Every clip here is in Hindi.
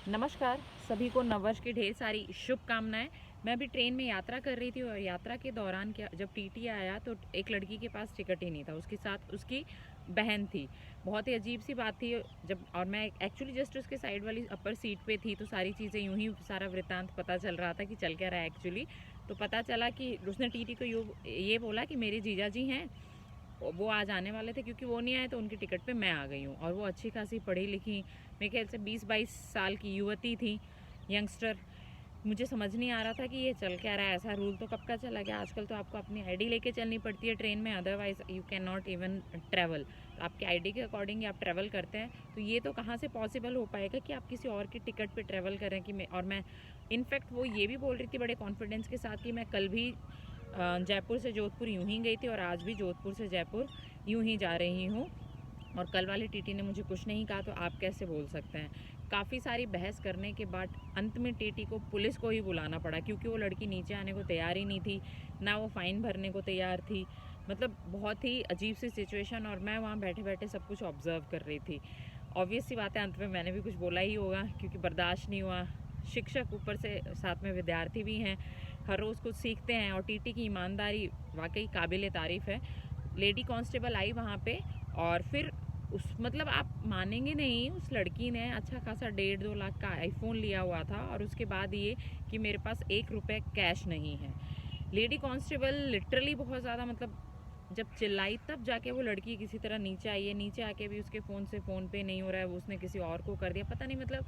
नमस्कार। सभी को नववर्ष की ढेर सारी शुभकामनाएं। मैं अभी ट्रेन में यात्रा कर रही थी और यात्रा के दौरान क्या जब टीटी आया तो एक लड़की के पास टिकट ही नहीं था, उसके साथ उसकी बहन थी। बहुत ही अजीब सी बात थी। जब और मैं एक्चुअली जस्ट उसके साइड वाली अपर सीट पे थी, तो सारी चीज़ें यूं ही सारा वृत्तांत पता चल रहा था कि चल क्या रहा है एक्चुअली। तो पता चला कि उसने टीटी को ये बोला कि मेरे जीजा जी हैं, वो आज आने वाले थे, क्योंकि वो नहीं आए तो उनकी टिकट पे मैं आ गई हूँ। और वो अच्छी खासी पढ़ी लिखी, मेरे ख्याल से 20-22 साल की युवती थी, यंगस्टर। मुझे समझ नहीं आ रहा था कि ये चल क्या रहा है। ऐसा रूल तो कब का चला गया। आजकल तो आपको अपनी आईडी लेके चलनी पड़ती है ट्रेन में, otherwise you can not even travel. तो आपके आईडी के अकॉर्डिंग आप ट्रैवल करते हैं, तो ये तो कहाँ से पॉसिबल हो पाएगा कि आप किसी और की टिकट पे ट्रैवल करें। कि मैं इनफैक्ट वो ये भी बोल रही थी बड़े कॉन्फिडेंस के साथ कि मैं कल भी जयपुर से जोधपुर यूं ही गई थी और आज भी जोधपुर से जयपुर यूं ही जा रही हूँ, और कल वाले टीटी ने मुझे कुछ नहीं कहा, तो आप कैसे बोल सकते हैं। काफ़ी सारी बहस करने के बाद अंत में टीटी को पुलिस को ही बुलाना पड़ा, क्योंकि वो लड़की नीचे आने को तैयार ही नहीं थी, ना वो फ़ाइन भरने को तैयार थी। मतलब बहुत ही अजीब सी सिचुएशन, और मैं वहाँ बैठे बैठे सब कुछ ऑब्जर्व कर रही थी। ऑब्वियस सी बात है, अंत में मैंने भी कुछ बोला ही होगा, क्योंकि बर्दाश्त नहीं हुआ। शिक्षक ऊपर से साथ में विद्यार्थी भी हैं, हर रोज़ कुछ सीखते हैं, और टीटी की ईमानदारी वाकई काबिल तारीफ़ है। लेडी कांस्टेबल आई वहाँ पे, और फिर उस मतलब आप मानेंगे नहीं, उस लड़की ने अच्छा खासा 1.5-2 लाख का आईफोन लिया हुआ था, और उसके बाद ये कि मेरे पास 1 रुपये कैश नहीं है। लेडी कांस्टेबल लिटरली बहुत ज़्यादा, मतलब जब चिल्लाई तब जाके वो लड़की किसी तरह नीचे आई है। नीचे आके भी उसके फ़ोन से फ़ोन पे नहीं हो रहा है, वो उसने किसी और को कर दिया, पता नहीं। मतलब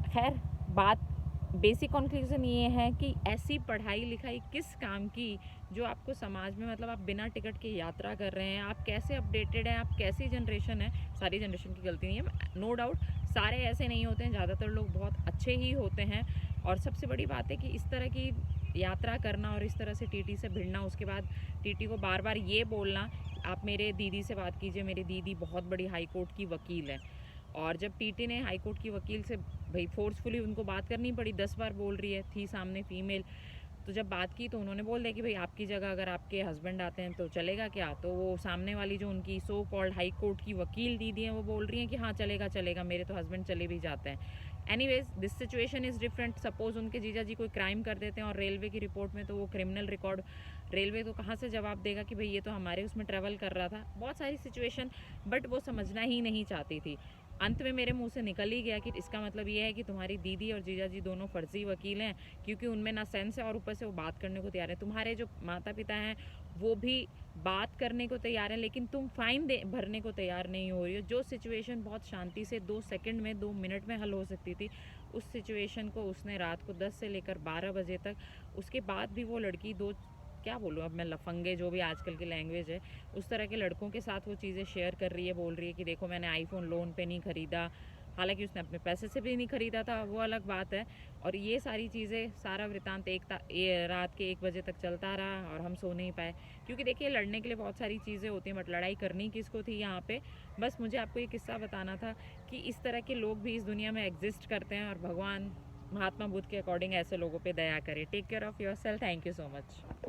खैर, बात बेसिक कंक्लूजन ये है कि ऐसी पढ़ाई लिखाई किस काम की, जो आपको समाज में, मतलब आप बिना टिकट के यात्रा कर रहे हैं, आप कैसे अपडेटेड हैं, आप कैसी जनरेशन है। सारी जनरेशन की गलती नहीं है, नो डाउट, सारे ऐसे नहीं होते हैं, ज़्यादातर लोग बहुत अच्छे ही होते हैं। और सबसे बड़ी बात है कि इस तरह की यात्रा करना और इस तरह से टीटी से भिड़ना, उसके बाद टीटी को बार बार ये बोलना आप मेरे दीदी से बात कीजिए, मेरी दीदी बहुत बड़ी हाई कोर्ट की वकील है। और जब टीटी ने हाई कोर्ट की वकील से भाई फोर्सफुली उनको बात करनी पड़ी, 10 बार बोल रही है, थी सामने फीमेल, तो जब बात की तो उन्होंने बोल दिया कि भाई आपकी जगह अगर आपके हस्बैंड आते हैं तो चलेगा क्या। तो वो सामने वाली जो उनकी सो कॉल्ड हाई कोर्ट की वकील दीदी हैं, वो बोल रही हैं कि हाँ चलेगा चलेगा, मेरे तो हस्बैंड चले भी जाते हैं। Anyways this situation is different. Suppose उनके जीजा जी कोई क्राइम कर देते हैं और रेलवे की रिपोर्ट में तो वो क्रिमिनल रिकॉर्ड, रेलवे तो कहाँ से जवाब देगा कि भाई ये तो हमारे उसमें ट्रैवल कर रहा था। बहुत सारी सिचुएशन, बट वो समझना ही नहीं चाहती थी। अंत में मेरे मुंह से निकल ही गया कि इसका मतलब ये है कि तुम्हारी दीदी और जीजा जी दोनों फर्जी वकील हैं, क्योंकि उनमें ना सेंस है और ऊपर से वो बात करने को तैयार है। तुम्हारे जो माता पिता हैं वो भी बात करने को तैयार हैं, लेकिन तुम फाइन भरने को तैयार नहीं हो रही हो। जो सिचुएशन बहुत शांति से 2 सेकंड में 2 मिनट में हल हो सकती थी, उस सिचुएशन को उसने रात को 10 से लेकर 12 बजे तक, उसके बाद भी वो लड़की दो, क्या बोलूँ अब मैं, लफंगे जो भी आजकल की लैंग्वेज है, उस तरह के लड़कों के साथ वो चीज़ें शेयर कर रही है। बोल रही है कि देखो मैंने आईफोन लोन पे नहीं ख़रीदा, हालांकि उसने अपने पैसे से भी नहीं ख़रीदा था, वो अलग बात है। और ये सारी चीज़ें, सारा वृतांत ये रात के 1 बजे तक चलता रहा और हम सो नहीं पाए। क्योंकि देखिए, लड़ने के लिए बहुत सारी चीज़ें होती हैं, बट लड़ाई करनी किसको थी यहाँ पे। बस मुझे आपको ये किस्सा बताना था कि इस तरह के लोग भी इस दुनिया में एग्जिस्ट करते हैं, और भगवान महात्मा बुद्ध के अकॉर्डिंग ऐसे लोगों पे दया करे। Take care of yourself. Thank you so much.